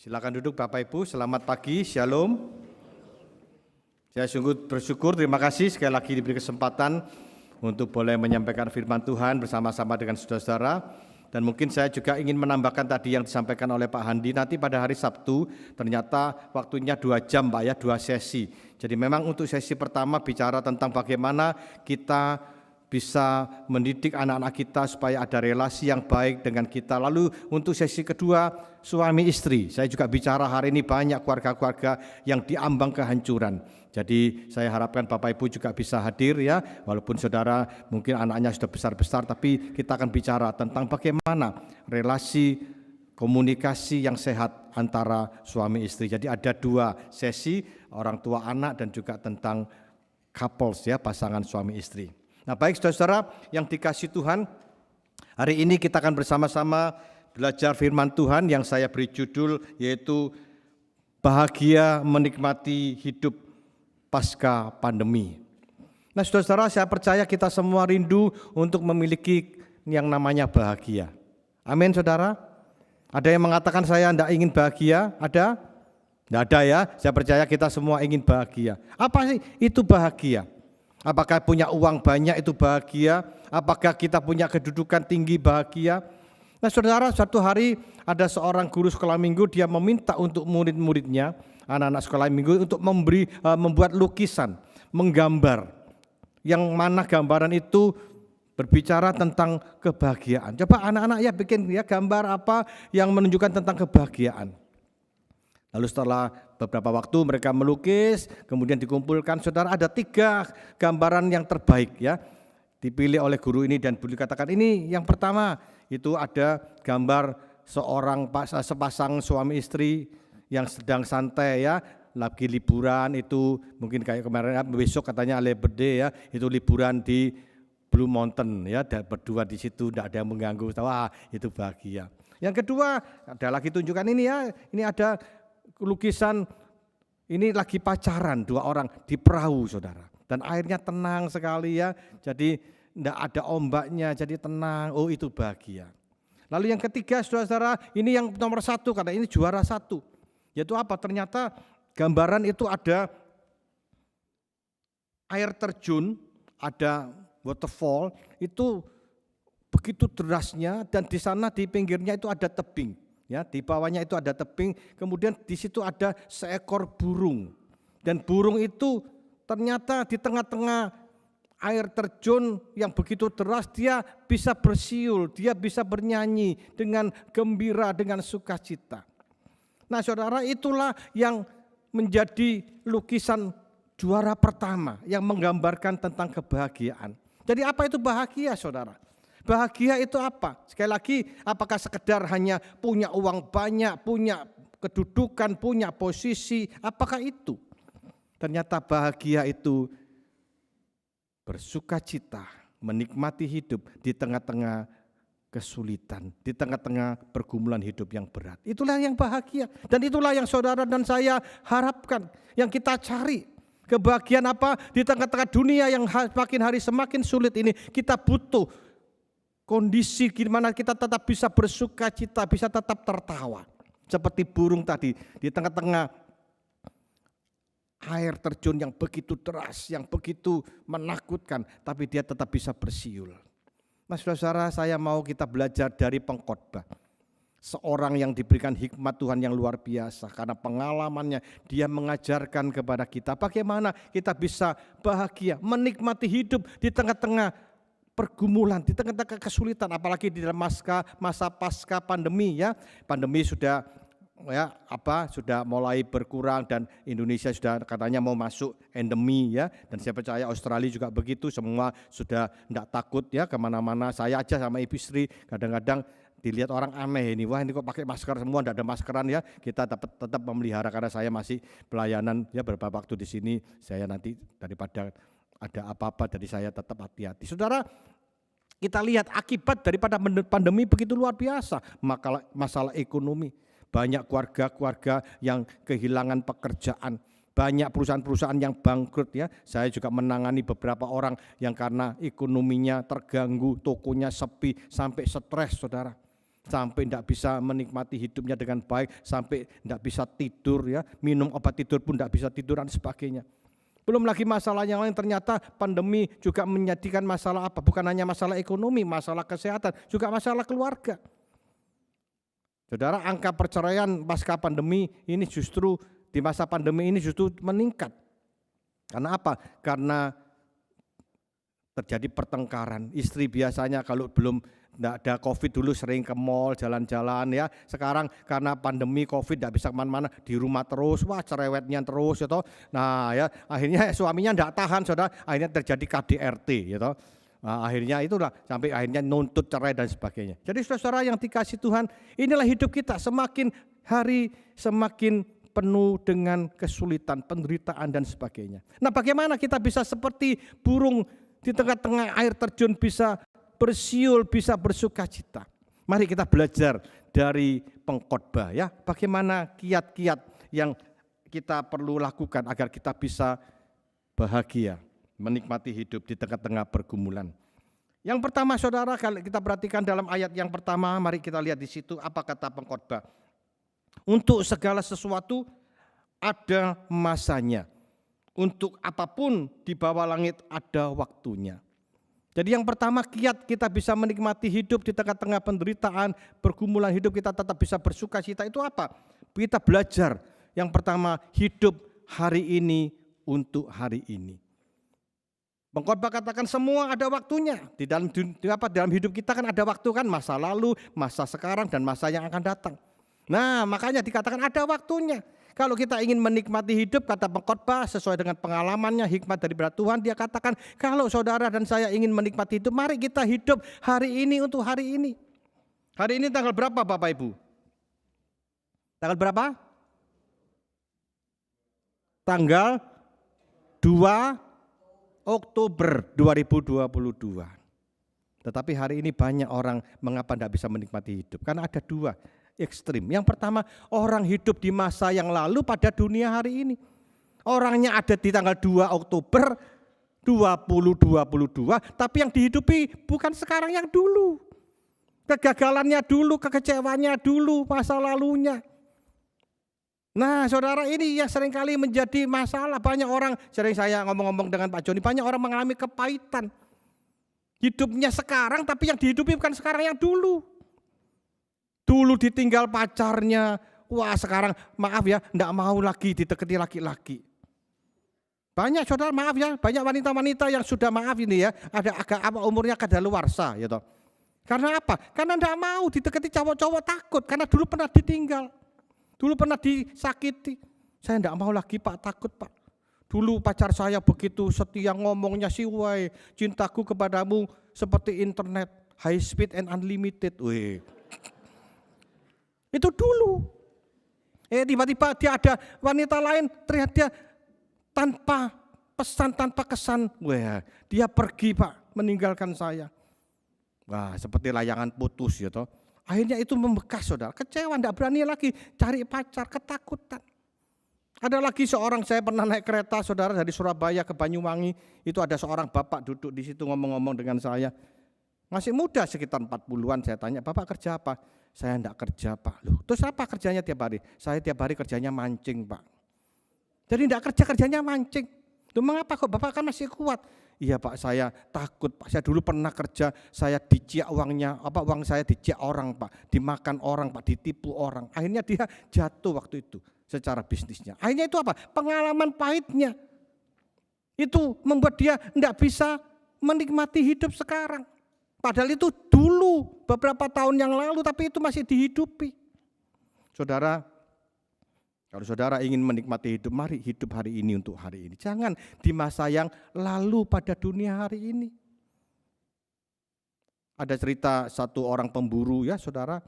Silakan duduk Bapak Ibu, selamat pagi, Shalom. Saya sungguh bersyukur, terima kasih sekali lagi diberi kesempatan untuk boleh menyampaikan firman Tuhan bersama-sama dengan saudara-saudara. Dan mungkin saya juga ingin menambahkan tadi yang disampaikan oleh Pak Handi, nanti pada hari Sabtu ternyata waktunya 2 jam Pak ya, 2 sesi. Jadi memang untuk sesi pertama bicara tentang bagaimana kita bisa mendidik anak-anak kita supaya ada relasi yang baik dengan kita. Lalu untuk sesi kedua suami istri, saya juga bicara hari ini banyak keluarga-keluarga yang diambang kehancuran. Jadi saya harapkan Bapak Ibu juga bisa hadir ya, walaupun saudara mungkin anaknya sudah besar-besar, tapi kita akan bicara tentang bagaimana relasi komunikasi yang sehat antara suami istri. Jadi ada 2 sesi, orang tua anak dan juga tentang couples ya, pasangan suami istri. Nah baik saudara-saudara yang dikasihi Tuhan, hari ini kita akan bersama-sama belajar firman Tuhan yang saya beri judul yaitu bahagia menikmati hidup pasca pandemi. Nah saudara-saudara, saya percaya kita semua rindu untuk memiliki yang namanya bahagia. Amin saudara. Ada yang mengatakan saya tidak ingin bahagia? Ada? Tidak ada ya, saya percaya kita semua ingin bahagia. Apa sih itu bahagia? Apakah punya uang banyak itu bahagia? Apakah kita punya kedudukan tinggi bahagia? Nah saudara, suatu hari ada seorang guru sekolah minggu, dia meminta untuk murid-muridnya, anak-anak sekolah minggu untuk membuat lukisan, menggambar. Yang mana gambaran itu berbicara tentang kebahagiaan. Coba anak-anak ya bikin ya gambar apa yang menunjukkan tentang kebahagiaan. Lalu setelah beberapa waktu mereka melukis, kemudian dikumpulkan, saudara ada 3 gambaran yang terbaik ya, dipilih oleh guru ini dan beliau katakan ini yang pertama itu ada gambar sepasang suami istri yang sedang santai ya, lagi liburan itu mungkin kayak kemarin besok katanya Labor Day ya, itu liburan di Blue Mountain ya, berdua di situ tidak ada yang mengganggu, wah itu bahagia. Yang kedua ada lagi tunjukkan ini ya, ini ada lukisan ini lagi pacaran 2 orang di perahu saudara, dan airnya tenang sekali ya, jadi tidak ada ombaknya, jadi tenang, oh itu bahagia. Lalu yang ketiga saudara-saudara, ini yang nomor 1 karena ini juara 1, yaitu apa? Ternyata gambaran itu ada air terjun, ada waterfall, itu begitu derasnya dan di sana di pinggirnya itu ada tebing. Ya, di bawahnya itu ada tebing, kemudian di situ ada seekor burung. Dan burung itu ternyata di tengah-tengah air terjun yang begitu deras dia bisa bersiul, dia bisa bernyanyi dengan gembira, dengan sukacita. Nah saudara, itulah yang menjadi lukisan juara pertama yang menggambarkan tentang kebahagiaan. Jadi apa itu bahagia saudara? Bahagia itu apa? Sekali lagi, apakah sekedar hanya punya uang banyak, punya kedudukan, punya posisi, apakah itu? Ternyata bahagia itu bersukacita, menikmati hidup di tengah-tengah kesulitan, di tengah-tengah pergumulan hidup yang berat. Itulah yang bahagia dan itulah yang saudara dan saya harapkan, yang kita cari. Kebahagiaan apa? Di tengah-tengah dunia yang makin hari semakin sulit ini, kita butuh kondisi gimana kita tetap bisa bersuka cita, bisa tetap tertawa. Seperti burung tadi di tengah-tengah air terjun yang begitu deras, yang begitu menakutkan, tapi dia tetap bisa bersiul. Nah saudara-saudara, saya mau kita belajar dari pengkhotbah. Seorang yang diberikan hikmat Tuhan yang luar biasa, karena pengalamannya dia mengajarkan kepada kita bagaimana kita bisa bahagia, menikmati hidup di tengah-tengah pergumulan, di tengah-tengah kesulitan, apalagi di dalam masa pasca pandemi ya. Pandemi sudah sudah mulai berkurang dan Indonesia sudah katanya mau masuk endemi ya, dan saya percaya Australia juga begitu, semua sudah tidak takut ya kemana-mana. Saya aja sama ibu istri kadang-kadang dilihat orang aneh ini, wah ini kok pakai masker semua, tidak ada maskeran ya. Kita tetap memelihara karena saya masih pelayanan ya beberapa waktu di sini, saya nanti daripada ada apa-apa, jadi saya tetap hati-hati. Saudara, kita lihat akibat daripada pandemi begitu luar biasa, masalah ekonomi. Banyak keluarga-keluarga yang kehilangan pekerjaan, banyak perusahaan-perusahaan yang bangkrut ya. Saya juga menangani beberapa orang yang karena ekonominya terganggu, tokonya sepi, sampai stres saudara. sampai tidak bisa menikmati hidupnya dengan baik, sampai tidak bisa tidur ya, minum obat tidur pun tidak bisa tidur dan sebagainya. Belum lagi masalah yang lain, ternyata pandemi juga menjadikan masalah apa? Bukan hanya masalah ekonomi, masalah kesehatan, juga masalah keluarga. Saudara, angka perceraian pasca pandemi ini justru di masa pandemi ini justru meningkat. Karena apa? Karena terjadi pertengkaran. Istri biasanya kalau belum tidak ada COVID dulu sering ke mall, jalan-jalan ya. Sekarang karena pandemi COVID tidak bisa kemana-mana, di rumah terus, wah cerewetnya terus ya toh. Nah ya akhirnya suaminya tidak tahan, saudara, akhirnya terjadi KDRT ya toh. Nah, akhirnya itulah sampai akhirnya nuntut cerai dan sebagainya. Jadi saudara yang dikasih Tuhan, inilah hidup kita semakin hari semakin penuh dengan kesulitan, penderitaan dan sebagainya. Nah bagaimana kita bisa seperti burung di tengah-tengah air terjun bisa bersiul, bisa bersuka cita. Mari kita belajar dari pengkhotbah ya, bagaimana kiat-kiat yang kita perlu lakukan agar kita bisa bahagia, menikmati hidup di tengah-tengah pergumulan. Yang pertama saudara, kalau kita perhatikan dalam ayat yang pertama, mari kita lihat di situ apa kata pengkhotbah. Untuk segala sesuatu ada masanya. Untuk apapun di bawah langit ada waktunya. Jadi yang pertama kiat kita bisa menikmati hidup di tengah-tengah penderitaan, pergumulan hidup kita tetap bisa bersuka cita itu apa? Kita belajar yang pertama hidup hari ini untuk hari ini. Pengkhotbah katakan semua ada waktunya. Di dalam hidup kita kan ada waktu kan, masa lalu, masa sekarang dan masa yang akan datang. Nah makanya dikatakan ada waktunya. Kalau kita ingin menikmati hidup, kata pengkhotbah sesuai dengan pengalamannya, hikmat dari Tuhan, dia katakan kalau saudara dan saya ingin menikmati hidup, mari kita hidup hari ini untuk hari ini. Hari ini tanggal berapa Bapak Ibu? Tanggal berapa? Tanggal 2 Oktober 2022. Tetapi hari ini banyak orang mengapa tidak bisa menikmati hidup? Karena ada dua ekstrim. Yang pertama, orang hidup di masa yang lalu pada dunia hari ini. Orangnya ada di tanggal 2 Oktober 2022, tapi yang dihidupi bukan sekarang, yang dulu. Kegagalannya dulu, kekecewaannya dulu, masa lalunya. Nah saudara, ini yang seringkali menjadi masalah. Banyak orang, sering saya ngomong-ngomong dengan Pak Joni, banyak orang mengalami kepahitan. Hidupnya sekarang tapi yang dihidupi bukan sekarang, yang dulu. Dulu ditinggal pacarnya, wah sekarang maaf ya, enggak mau lagi didekati laki-laki. Banyak saudara, maaf ya, banyak wanita-wanita yang sudah maaf ini ya, ada agak apa umurnya kadaluarsa ya toh. Karena apa? Karena enggak mau didekati cowok-cowok, takut karena dulu pernah ditinggal. Dulu pernah disakiti. Saya enggak mau lagi Pak, takut Pak. Dulu pacar saya begitu setia, ngomongnya siwai, cintaku kepadamu seperti internet, high speed and unlimited. Wih. Itu dulu. Tiba-tiba dia ada wanita lain, ternyata dia tanpa pesan, tanpa kesan. Wah, dia pergi Pak, meninggalkan saya. Wah, seperti layangan putus ya toh. Akhirnya itu membekas saudara, kecewa, enggak berani lagi cari pacar, ketakutan. Ada lagi seorang, saya pernah naik kereta saudara dari Surabaya ke Banyuwangi, itu ada seorang bapak duduk di situ ngomong-ngomong dengan saya. Masih muda sekitar 40-an, saya tanya, "Bapak kerja apa?" "Saya enggak kerja Pak." "Loh, terus apa kerjanya tiap hari?" "Saya tiap hari kerjanya mancing Pak." Jadi enggak kerja, kerjanya mancing. "Loh mengapa kok Bapak kan masih kuat?" "Iya Pak, saya takut Pak, saya dulu pernah kerja, saya diciak uangnya, uang saya diciak orang Pak, dimakan orang Pak, ditipu orang." Akhirnya dia jatuh waktu itu secara bisnisnya. Akhirnya itu apa? Pengalaman pahitnya. Itu membuat dia enggak bisa menikmati hidup sekarang. Padahal itu dulu, beberapa tahun yang lalu, tapi itu masih dihidupi. Saudara, kalau saudara ingin menikmati hidup, mari hidup hari ini untuk hari ini. Jangan di masa yang lalu pada dunia hari ini. Ada cerita satu orang pemburu ya saudara,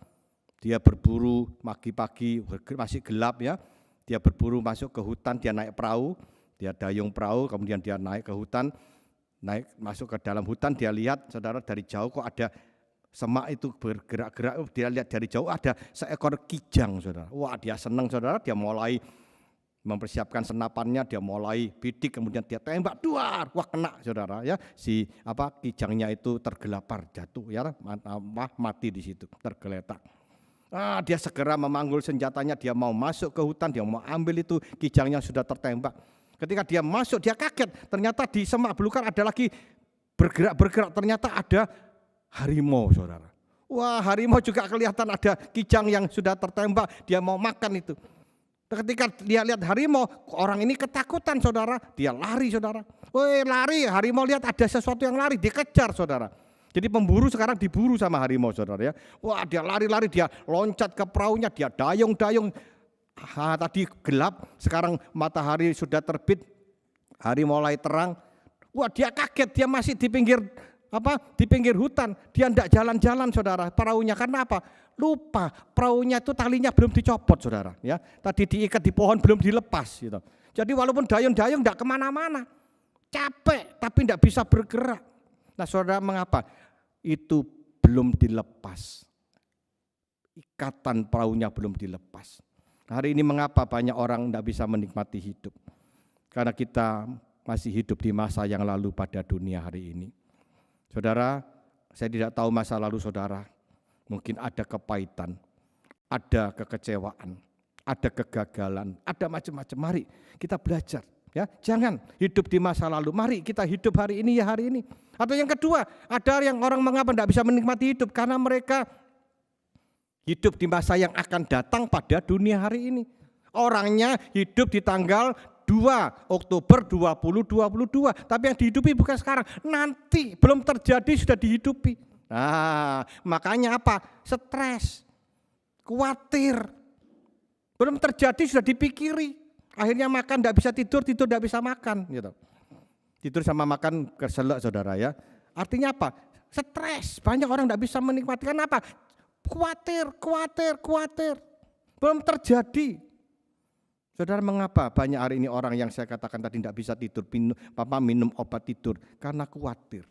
dia berburu pagi-pagi, masih gelap ya. Dia berburu masuk ke hutan, dia naik perahu, dia dayung perahu, kemudian dia naik ke hutan. Masuk ke dalam hutan, dia lihat saudara dari jauh kok ada semak itu bergerak-gerak, dia lihat dari jauh ada seekor kijang saudara. Wah dia senang saudara, dia mulai mempersiapkan senapannya, dia mulai bidik, kemudian dia tembak, duar, wah kena saudara ya, si kijangnya itu tergelapar jatuh ya, mati di situ, tergeletak. Dia segera memanggul senjatanya, dia mau masuk ke hutan, dia mau ambil itu kijangnya sudah tertembak. Ketika dia masuk, dia kaget, ternyata di semak belukar ada lagi bergerak, ternyata ada harimau saudara. Wah, harimau juga kelihatan, ada kijang yang sudah tertembak, dia mau makan itu. Ketika dia lihat harimau, orang ini ketakutan saudara, dia lari saudara. Woi lari, harimau lihat ada sesuatu yang lari, dikejar saudara. Jadi pemburu sekarang diburu sama harimau saudara ya. Wah dia lari-lari, dia loncat ke perahunya, dia dayung-dayung. Tadi gelap, sekarang matahari sudah terbit, hari mulai terang. Wah dia kaget, dia masih di pinggir hutan, dia tidak jalan-jalan saudara perahunya, karena apa? Lupa perahunya itu talinya belum dicopot saudara ya, tadi diikat di pohon belum dilepas gitu. Jadi walaupun dayung-dayung tidak kemana-mana, capek tapi tidak bisa bergerak. Nah saudara, mengapa? Itu belum dilepas, ikatan perahunya belum dilepas. Hari ini mengapa banyak orang tidak bisa menikmati hidup? Karena kita masih hidup di masa yang lalu pada dunia hari ini. Saudara, saya tidak tahu masa lalu saudara, mungkin ada kepahitan, ada kekecewaan, ada kegagalan, ada macam-macam. Mari kita belajar ya, jangan hidup di masa lalu, mari kita hidup hari ini ya hari ini. Atau yang kedua, ada yang orang mengapa tidak bisa menikmati hidup, karena mereka hidup di masa yang akan datang pada dunia hari ini. Orangnya hidup di tanggal 2 Oktober 2022, tapi yang dihidupi bukan sekarang, nanti belum terjadi sudah dihidupi. Nah, makanya apa? Stres, khawatir, belum terjadi sudah dipikiri. Akhirnya makan tidak bisa tidur tidak bisa makan. Gitu. Tidur sama makan keselak saudara ya. Artinya apa? Stres, banyak orang tidak bisa menikmati. Kenapa? Khawatir. Belum terjadi. Saudara, mengapa banyak hari ini orang yang saya katakan tadi tidak bisa tidur, minum obat tidur? Karena khawatir.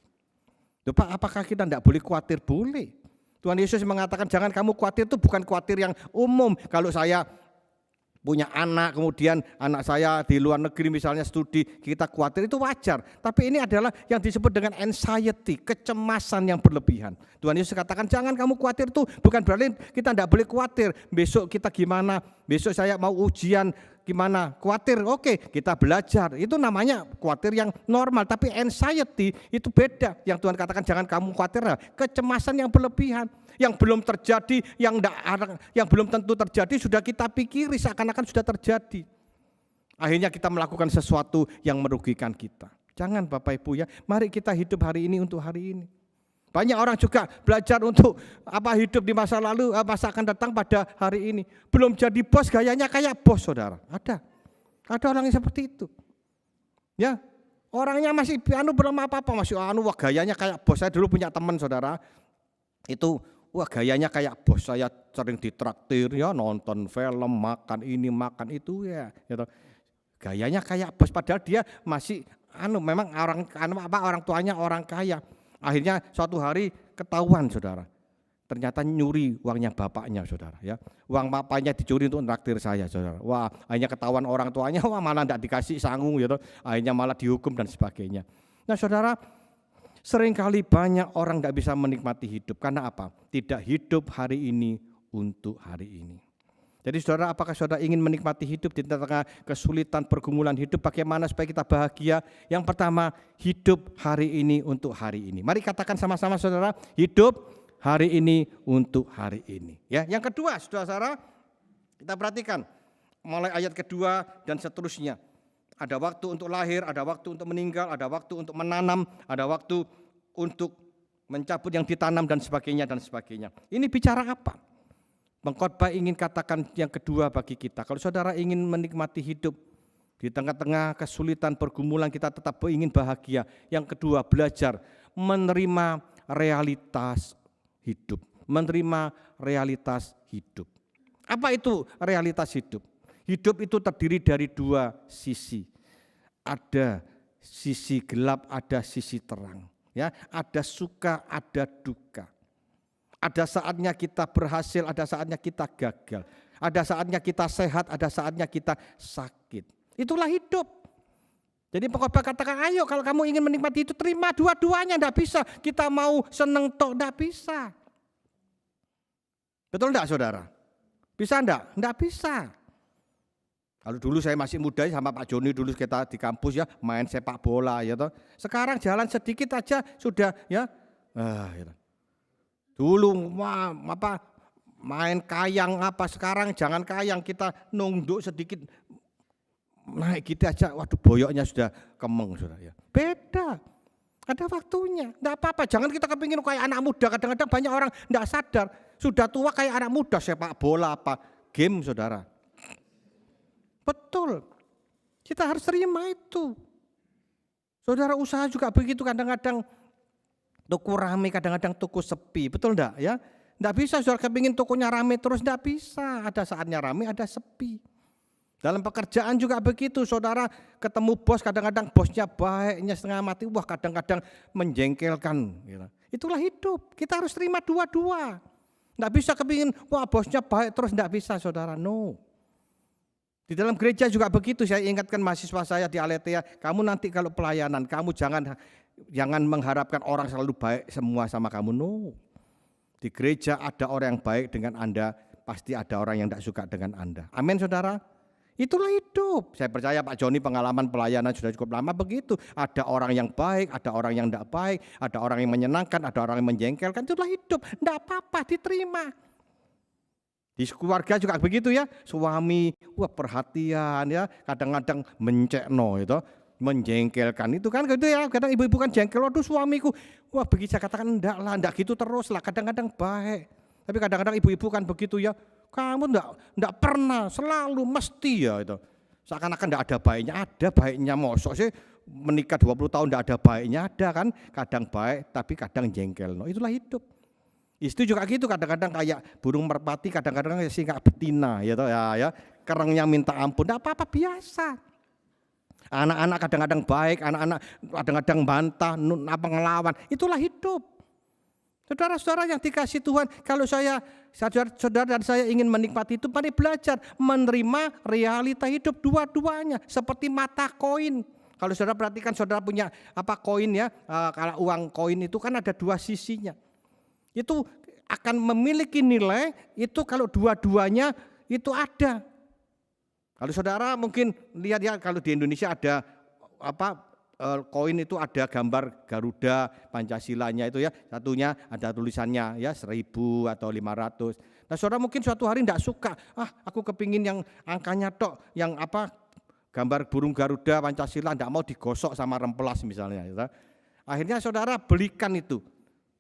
Pak, apakah kita tidak boleh khawatir? Boleh. Tuhan Yesus mengatakan jangan kamu khawatir, itu bukan khawatir yang umum. Kalau saya punya anak, kemudian anak saya di luar negeri misalnya studi, kita khawatir, itu wajar. Tapi ini adalah yang disebut dengan anxiety, kecemasan yang berlebihan. Tuhan Yesus katakan jangan kamu khawatir, itu bukan berarti kita tidak boleh khawatir. Besok kita gimana, besok saya mau ujian, gimana, khawatir, oke, kita belajar, itu namanya khawatir yang normal. Tapi anxiety itu beda, yang Tuhan katakan jangan kamu khawatir, kecemasan yang berlebihan, yang belum terjadi, yang belum tentu terjadi sudah kita pikiri seakan-akan sudah terjadi. Akhirnya kita melakukan sesuatu yang merugikan kita. Jangan Bapak Ibu ya, mari kita hidup hari ini untuk hari ini. Banyak orang juga belajar untuk hidup di masa lalu, masa akan datang pada hari ini. Belum jadi bos, gayanya kayak bos saudara. Ada orang yang seperti itu. Ya, orangnya masih belum apa-apa, masih wah gayanya kayak bos. Saya dulu punya teman saudara, itu wah gayanya kayak bos. Saya sering ditraktir ya, nonton film, makan ini, makan itu ya. Gitu. Gayanya kayak bos, padahal dia masih memang orang tuanya orang kaya. Akhirnya suatu hari ketahuan saudara, ternyata nyuri uangnya bapaknya saudara ya. Uang bapaknya dicuri untuk traktir saya saudara. Wah, akhirnya ketahuan orang tuanya, wah malah tidak dikasih sangu gitu. Akhirnya malah dihukum dan sebagainya. Nah saudara, seringkali banyak orang tidak bisa menikmati hidup. Karena apa? Tidak hidup hari ini untuk hari ini. Jadi saudara, apakah saudara ingin menikmati hidup di tengah kesulitan pergumulan hidup? Bagaimana supaya kita bahagia? Yang pertama, hidup hari ini untuk hari ini. Mari katakan sama-sama saudara, hidup hari ini untuk hari ini. Ya, yang kedua, saudara, kita perhatikan mulai ayat kedua dan seterusnya. Ada waktu untuk lahir, ada waktu untuk meninggal, ada waktu untuk menanam, ada waktu untuk mencabut yang ditanam dan sebagainya dan sebagainya. Ini bicara apa? Pengkhotbah ingin katakan yang kedua bagi kita. Kalau saudara ingin menikmati hidup di tengah-tengah kesulitan pergumulan, kita tetap ingin bahagia. Yang kedua, belajar menerima realitas hidup. Menerima realitas hidup. Apa itu realitas hidup? Hidup itu terdiri dari dua sisi. Ada sisi gelap, ada sisi terang. Ya, ada suka, ada duka. Ada saatnya kita berhasil, ada saatnya kita gagal. Ada saatnya kita sehat, ada saatnya kita sakit. Itulah hidup. Jadi pengkhotbah katakan, ayo kalau kamu ingin menikmati itu terima dua-duanya, enggak bisa. Kita mau seneng tok, enggak bisa. Betul enggak saudara? Bisa enggak? Enggak bisa. Kalau dulu saya masih muda sama Pak Joni dulu kita di kampus ya main sepak bola ya toh. Sekarang jalan sedikit aja sudah ya. Ya. Dulu main kayang apa, sekarang jangan kayang, kita nunduk sedikit naik gitu aja, waduh boyoknya sudah kemeng sudah ya. Beda, ada waktunya, enggak apa-apa. Jangan kita kepingin kayak anak muda, kadang-kadang banyak orang enggak sadar, sudah tua kayak anak muda sepak bola apa, game saudara. Betul, kita harus terima itu. Saudara usaha juga begitu, kadang-kadang toko rame, kadang-kadang toko sepi, betul enggak ya? Enggak bisa saudara kepingin tokonya rame terus, enggak bisa. Ada saatnya rame, ada sepi. Dalam pekerjaan juga begitu, saudara ketemu bos, kadang-kadang bosnya baiknya setengah mati, wah kadang-kadang menjengkelkan. Itulah hidup, kita harus terima dua-dua. Enggak bisa kepingin, wah bosnya baik terus, enggak bisa saudara, no. Di dalam gereja juga begitu, saya ingatkan mahasiswa saya di Aletheia, kamu nanti kalau pelayanan, kamu jangan mengharapkan orang selalu baik semua sama kamu, no. Di gereja ada orang yang baik dengan Anda, pasti ada orang yang tidak suka dengan Anda. Amin saudara. Itulah hidup. Saya percaya Pak Joni pengalaman pelayanan sudah cukup lama begitu. Ada orang yang baik, ada orang yang tidak baik, ada orang yang menyenangkan, ada orang yang menjengkelkan. Itulah hidup. Tidak apa-apa, diterima. Di keluarga juga begitu ya. Suami, wah perhatian ya, kadang-kadang mencekno itu, menjengkelkan itu kan gitu ya. Kadang ibu-ibu kan jengkel, waduh suamiku, wah begitu saya katakan enggak gitu terus lah. Kadang-kadang baik. Tapi kadang-kadang ibu-ibu kan begitu ya. Kamu enggak pernah, selalu mesti ya itu. Seakan-akan enggak ada baiknya, ada baiknya. Mosok sih menikah 20 tahun enggak ada baiknya, ada kan. Kadang baik tapi kadang jengkel. No, itulah hidup. Istri juga gitu, kadang-kadang kayak burung merpati, kadang-kadang singa betina ya, ya, kerengnya minta ampun, enggak apa-apa, biasa. Anak-anak kadang-kadang baik, anak-anak kadang-kadang bantah, ngelawan, itulah hidup. Saudara-saudara yang dikasih Tuhan, kalau saudara dan saya ingin menikmati itu, mari belajar menerima realita hidup dua-duanya, seperti mata koin. Kalau saudara perhatikan, saudara punya koin ya, kalau uang koin itu kan ada dua sisinya. Itu akan memiliki nilai itu kalau dua-duanya itu ada. Kalau saudara mungkin lihat ya, kalau di Indonesia ada koin itu ada gambar Garuda, Pancasilanya itu ya, satunya ada tulisannya ya 1000 atau 500. Nah saudara mungkin suatu hari tidak suka, aku kepingin yang angkanya tok, yang gambar burung Garuda, Pancasila, tidak mau digosok sama remplas misalnya. Ya. Akhirnya saudara belikan itu,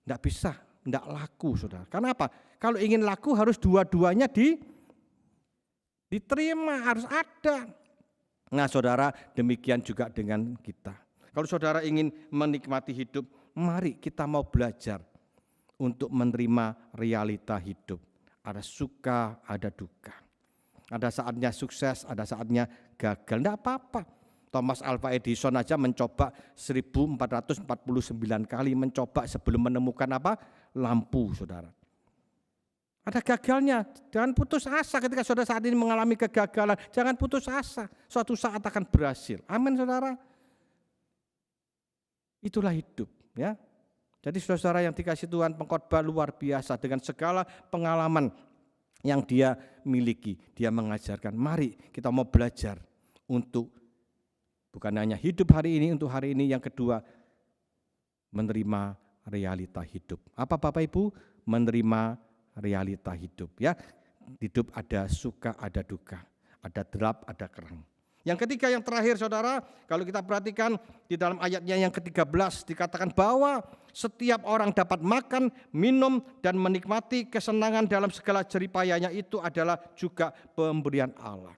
tidak bisa. Tidak laku saudara. Karena apa? Kalau ingin laku harus dua-duanya diterima, harus ada. Nah saudara, demikian juga dengan kita. Kalau saudara ingin menikmati hidup, mari kita mau belajar untuk menerima realita hidup. Ada suka, ada duka. Ada saatnya sukses, ada saatnya gagal. Tidak apa-apa. Thomas Alva Edison aja mencoba 1449 kali mencoba sebelum menemukan lampu saudara. Ada gagalnya, jangan putus asa ketika saudara saat ini mengalami kegagalan, jangan putus asa, suatu saat akan berhasil. Amin saudara. Itulah hidup ya. Jadi saudara yang dikasih Tuhan, pengkhotbah luar biasa dengan segala pengalaman yang dia miliki, dia mengajarkan, mari kita mau belajar untuk bukan hanya hidup hari ini, untuk hari ini, yang kedua menerima realita hidup. Apa Bapak Ibu? Menerima realita hidup ya. Hidup ada suka, ada duka, ada derap, ada kerang. Yang ketiga, yang terakhir saudara, kalau kita perhatikan di dalam ayatnya yang ke-13 dikatakan bahwa setiap orang dapat makan, minum dan menikmati kesenangan dalam segala jeripayanya, itu adalah juga pemberian Allah.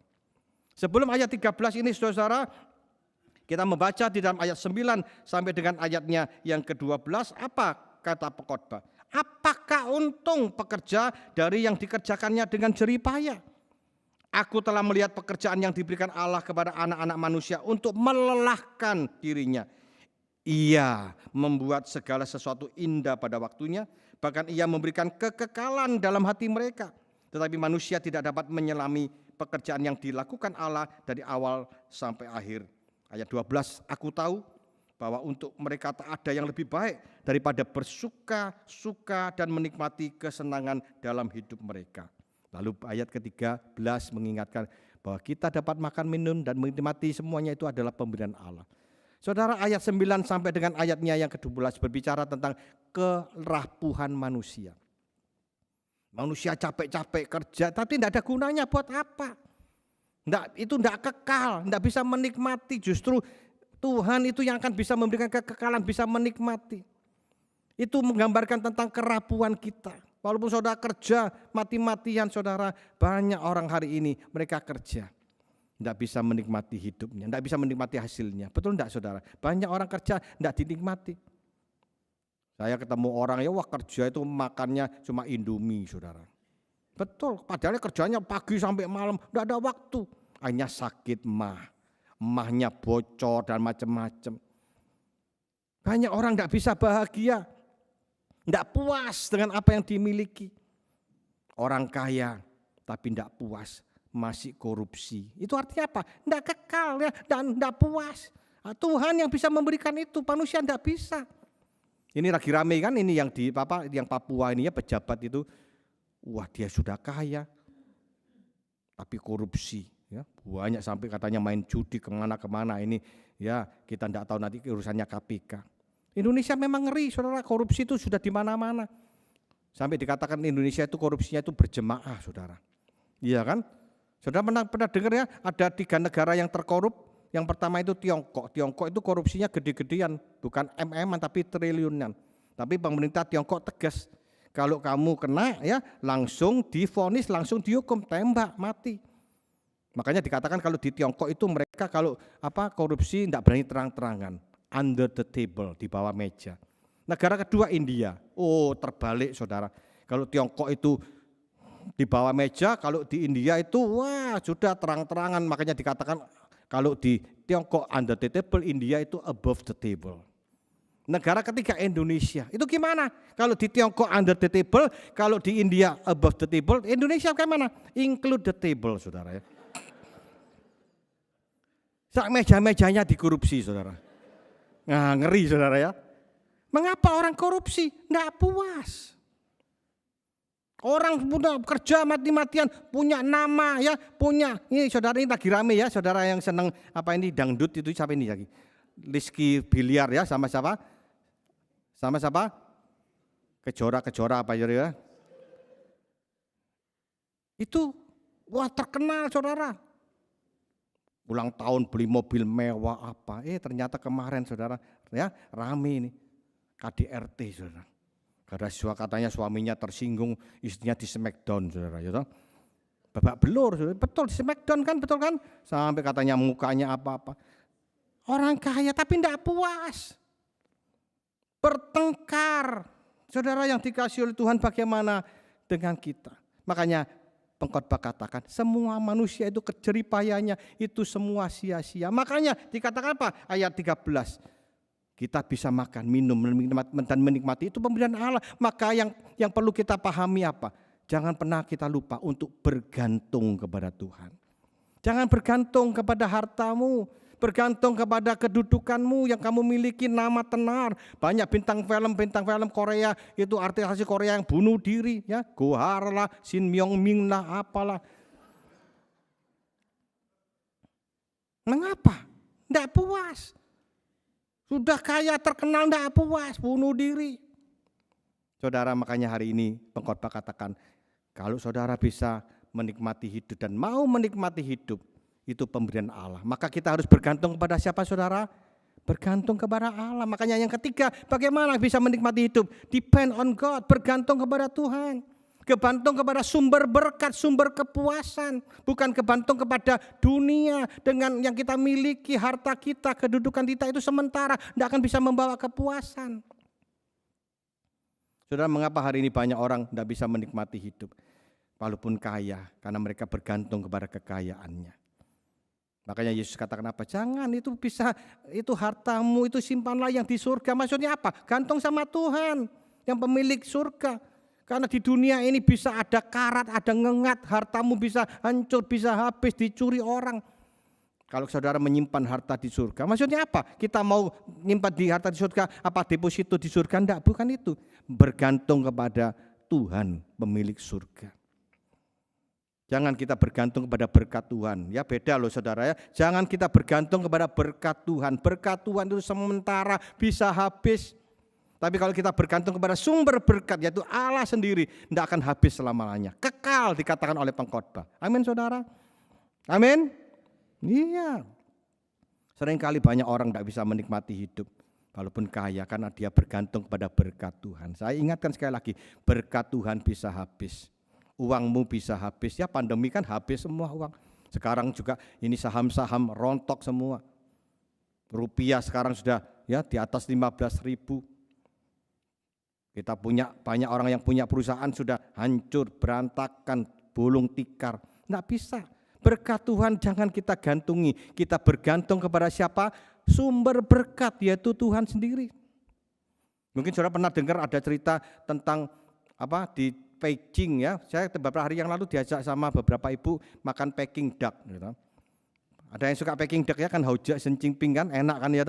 Sebelum ayat 13 ini saudara, kita membaca di dalam ayat 9 sampai dengan ayatnya yang ke-12, apa kata pengkhotbah? Apakah untung pekerja dari yang dikerjakannya dengan jeripaya? Aku telah melihat pekerjaan yang diberikan Allah kepada anak-anak manusia untuk melelahkan dirinya. Ia membuat segala sesuatu indah pada waktunya, bahkan ia memberikan kekekalan dalam hati mereka. Tetapi manusia tidak dapat menyelami pekerjaan yang dilakukan Allah dari awal sampai akhir. Ayat 12, aku tahu bahwa untuk mereka tak ada yang lebih baik daripada bersuka-suka dan menikmati kesenangan dalam hidup mereka. Lalu ayat ke-13 mengingatkan bahwa kita dapat makan, minum, dan menikmati semuanya itu adalah pemberian Allah. Saudara, ayat 9 sampai dengan ayatnya yang ke-12 berbicara tentang kerapuhan manusia. Manusia capek-capek kerja, tapi tidak ada gunanya buat apa? Itu tidak kekal, tidak bisa menikmati. Justru Tuhan itu yang akan bisa memberikan kekekalan, bisa menikmati. Itu menggambarkan tentang kerapuhan kita. Walaupun saudara kerja mati-matian saudara, banyak orang hari ini mereka kerja. Tidak bisa menikmati hidupnya, tidak bisa menikmati hasilnya. Betul tidak saudara? Banyak orang kerja tidak dinikmati. Saya ketemu orang wah kerja itu makannya cuma Indomie saudara. Betul, padahal kerjanya pagi sampai malam, tidak ada waktu. Hanya sakit mahnya bocor dan macam-macam. Banyak orang tidak bisa bahagia, tidak puas dengan apa yang dimiliki. Orang kaya tapi tidak puas, masih korupsi. Itu artinya apa? Tidak kekal ya, dan tidak puas. Nah, Tuhan yang bisa memberikan itu, manusia tidak bisa. Ini lagi rame kan, ini yang di yang Papua ini ya, pejabat itu, wah dia sudah kaya, tapi korupsi. Ya, banyak sampai katanya main judi kemana-kemana ini ya kita tidak tahu nanti urusannya KPK. Indonesia memang ngeri saudara, korupsi itu sudah di mana-mana. Sampai dikatakan Indonesia itu korupsinya itu berjemaah saudara. Iya kan? Saudara pernah dengar ya ada 3 negara yang terkorup. Yang pertama itu Tiongkok. Tiongkok itu korupsinya gede-gedean, bukan tapi triliunan. Tapi pemerintah Tiongkok tegas, kalau kamu kena ya langsung divonis, langsung dihukum, tembak, mati. Makanya dikatakan kalau di Tiongkok itu mereka kalau korupsi tidak berani terang-terangan, under the table, di bawah meja. Negara kedua India, terbalik saudara. Kalau Tiongkok itu di bawah meja, kalau di India itu wah sudah terang-terangan, makanya dikatakan kalau di Tiongkok under the table, India itu above the table. Negara ketiga Indonesia, itu gimana? Kalau di Tiongkok under the table, kalau di India above the table, Indonesia bagaimana? Include the table saudara ya. Sak meja-mejanya dikorupsi saudara. Nah ngeri saudara ya. Mengapa orang korupsi? Tidak puas. Orang punya kerja mati-matian, punya nama ya, punya. Ini saudara ini lagi rame ya, saudara yang senang dangdut itu siapa ini lagi? Rizky Biliar ya, sama siapa? Sama siapa? Kejora apa ya? Itu wah terkenal saudara. Ulang tahun beli mobil mewah apa? Ternyata kemarin saudara ya rame ini KDRT saudara. Karena katanya suaminya tersinggung, istrinya di smackdown saudara ya. Babak belur saudara. Betul di smackdown kan, betul kan? Sampai katanya mukanya apa-apa. Orang kaya tapi tidak puas. Bertengkar. Saudara yang dikasih oleh Tuhan bagaimana dengan kita? Makanya pengkhotbah katakan semua manusia itu kejeripayanya itu semua sia-sia. Makanya dikatakan apa? Ayat 13. Kita bisa makan, minum, dan menikmati itu pemberian Allah. Maka yang perlu kita pahami apa? Jangan pernah kita lupa untuk bergantung kepada Tuhan. Jangan bergantung kepada hartamu, bergantung kepada kedudukanmu yang kamu miliki, nama tenar. Banyak bintang film Korea itu artis Korea yang bunuh diri, ya, Go Har lah, Shin Myung Min lah, apalah. Mengapa? Tidak puas. Sudah kaya terkenal tidak puas, bunuh diri. Saudara, makanya hari ini pengkhotbah katakan, kalau saudara bisa menikmati hidup dan mau menikmati hidup, itu pemberian Allah. Maka kita harus bergantung kepada siapa saudara? Bergantung kepada Allah. Makanya yang ketiga, bagaimana bisa menikmati hidup? Depend on God, bergantung kepada Tuhan. Kebantung kepada sumber berkat, sumber kepuasan. Bukan kebantung kepada dunia. Dengan yang kita miliki, harta kita, kedudukan kita itu sementara. Tidak akan bisa membawa kepuasan. Saudara, mengapa hari ini banyak orang tidak bisa menikmati hidup? Walaupun kaya, karena mereka bergantung kepada kekayaannya. Makanya Yesus katakan apa? Jangan, itu hartamu, itu simpanlah yang di surga. Maksudnya apa? Gantung sama Tuhan, yang pemilik surga. Karena di dunia ini bisa ada karat, ada ngengat, hartamu bisa hancur, bisa habis, dicuri orang. Kalau saudara menyimpan harta di surga, maksudnya apa? Kita mau nyimpan di harta di surga, apa deposito di surga? Enggak, bukan itu. Bergantung kepada Tuhan, pemilik surga. Jangan kita bergantung kepada berkat Tuhan. Ya beda loh saudara ya. Jangan kita bergantung kepada berkat Tuhan. Berkat Tuhan itu sementara, bisa habis. Tapi kalau kita bergantung kepada sumber berkat, yaitu Allah sendiri, tidak akan habis selama-lamanya. Kekal dikatakan oleh pengkhotbah. Amin saudara. Amin. Iya. Seringkali banyak orang tidak bisa menikmati hidup, walaupun kaya, karena dia bergantung kepada berkat Tuhan. Saya ingatkan sekali lagi, berkat Tuhan bisa habis. Uangmu bisa habis, ya pandemi kan habis semua uang. Sekarang juga ini saham-saham rontok semua. Rupiah sekarang sudah ya di atas 15.000. Kita punya banyak orang yang punya perusahaan sudah hancur, berantakan, gulung tikar. Enggak bisa. Berkat Tuhan jangan kita gantungi. Kita bergantung kepada siapa? Sumber berkat, yaitu Tuhan sendiri. Mungkin saudara pernah dengar ada cerita tentang di Beijing ya. Saya beberapa hari yang lalu diajak sama beberapa ibu makan Peking duck. Gitu. Ada yang suka Peking duck ya kan, Haujia Xi kan, enak kan ya.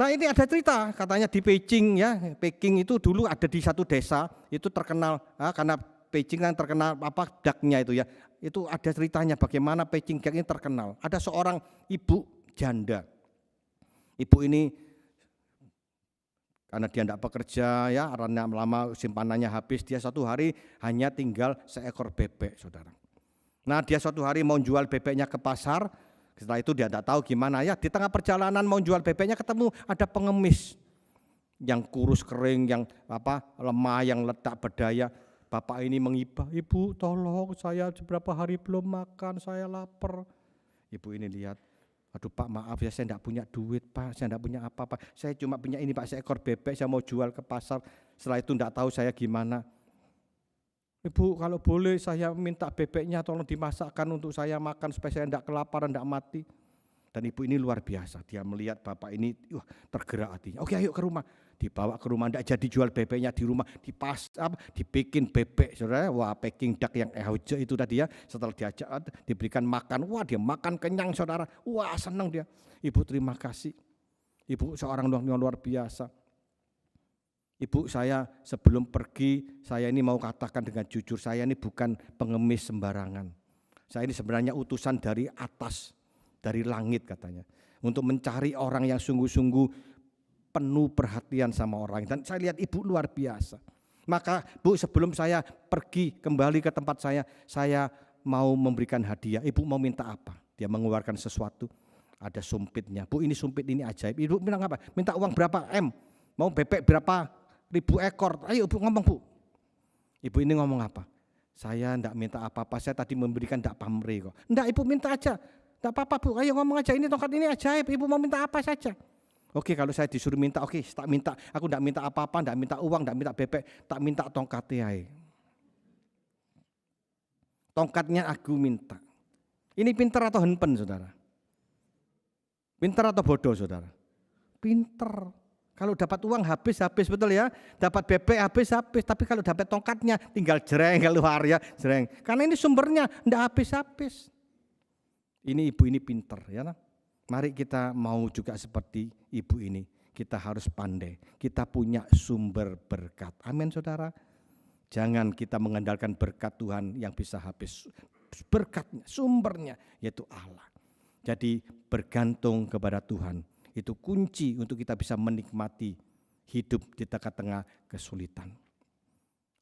Nah ini ada cerita, katanya di Beijing ya, Peking itu dulu ada di satu desa, itu terkenal, karena Beijing kan terkenal ducknya itu ya, itu ada ceritanya bagaimana Peking duck ini terkenal. Ada seorang ibu janda, ibu ini karena dia tidak bekerja ya, karena lama simpanannya habis, dia suatu hari hanya tinggal seekor bebek saudara. Nah dia suatu hari mau jual bebeknya ke pasar. Setelah itu dia tidak tahu gimana ya, di tengah perjalanan mau jual bebeknya ketemu ada pengemis yang kurus kering, yang lemah, yang letak berdaya. Bapak ini mengibah, ibu tolong saya beberapa hari belum makan, saya lapar. Ibu ini lihat, aduh Pak maaf ya saya tidak punya duit Pak, saya tidak punya apa-apa. Saya cuma punya ini Pak, seekor bebek, saya mau jual ke pasar. Setelah itu tidak tahu saya gimana. Ibu kalau boleh saya minta bebeknya tolong dimasakkan untuk saya makan supaya saya tidak kelaparan, tidak mati. Dan ibu ini luar biasa, dia melihat bapak ini tergerak hatinya. Oke ayo ke rumah, dibawa ke rumah, tidak jadi jual bebeknya di rumah, dibikin bebek. Saudara, wah Peking duck yang Haujia itu tadi ya, setelah diajak diberikan makan, wah dia makan kenyang saudara, wah senang dia. Ibu terima kasih, ibu seorang yang luar biasa. Ibu saya sebelum pergi, saya ini mau katakan dengan jujur, saya ini bukan pengemis sembarangan. Saya ini sebenarnya utusan dari atas, dari langit katanya. Untuk mencari orang yang sungguh-sungguh penuh perhatian sama orang. Dan saya lihat ibu luar biasa. Maka Bu sebelum saya pergi kembali ke tempat saya mau memberikan hadiah. Ibu mau minta apa? Dia mengeluarkan sesuatu, ada sumpitnya. Bu ini sumpit ini ajaib. Ibu bilang apa? Minta uang berapa M? Mau bebek berapa? 1000 ekor, ayo Bu ngomong Bu. Ibu ini ngomong apa? Saya enggak minta apa-apa, saya tadi memberikan enggak pamrih kok. Enggak Ibu minta aja, enggak apa-apa Bu, ayo ngomong aja, ini tongkat ini ajaib, Ibu mau minta apa saja. Oke kalau saya disuruh minta, oke tak minta, aku enggak minta apa-apa, enggak minta uang, enggak minta bebek, tak minta tongkatnya. Tongkatnya aku minta. Ini pinter atau hempen saudara? Pinter atau bodoh saudara? Pinter. Kalau dapat uang habis-habis betul ya, dapat bebek habis-habis, tapi kalau dapat tongkatnya tinggal jereng keluar ya, jereng. Karena ini sumbernya enggak habis-habis. Ini ibu ini pinter ya. Mari kita mau juga seperti ibu ini, kita harus pandai, kita punya sumber berkat. Amin saudara. Jangan kita mengandalkan berkat Tuhan yang bisa habis. Berkatnya, sumbernya yaitu Allah. Jadi bergantung kepada Tuhan. Itu kunci untuk kita bisa menikmati hidup di tengah-tengah kesulitan.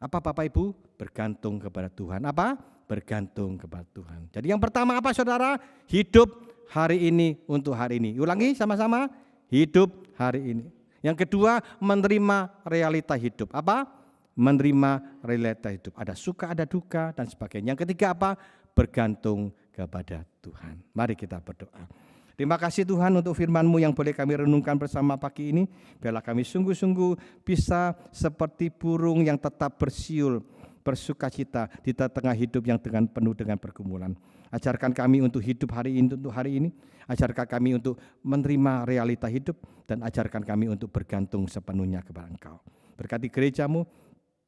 Apa Bapak Ibu? Bergantung kepada Tuhan. Apa? Bergantung kepada Tuhan. Jadi yang pertama apa saudara? Hidup hari ini untuk hari ini. Ulangi sama-sama. Hidup hari ini. Yang kedua, menerima realita hidup. Apa? Menerima realita hidup. Ada suka, ada duka dan sebagainya. Yang ketiga apa? Bergantung kepada Tuhan. Mari kita berdoa. Terima kasih Tuhan untuk firman-Mu yang boleh kami renungkan bersama pagi ini. Biarlah kami sungguh-sungguh bisa seperti burung yang tetap bersiul, bersukacita di tengah hidup yang penuh dengan pergumulan. Ajarkan kami untuk hidup hari ini, ajarkan kami untuk menerima realita hidup, dan ajarkan kami untuk bergantung sepenuhnya kepada Engkau. Berkati gereja-Mu,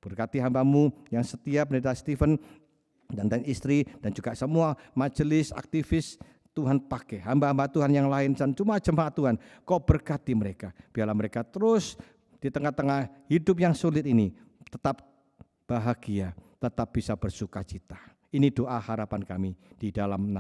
Berkati hamba-Mu yang setia, Pendeta Stephen dan istri, dan juga semua majelis aktivis. Tuhan pakai hamba-hamba Tuhan yang lain dan cuma jemaat Tuhan, Kau berkati mereka. Biarlah mereka terus di tengah-tengah hidup yang sulit ini tetap bahagia, tetap bisa bersuka cita. Ini doa harapan kami di dalam nama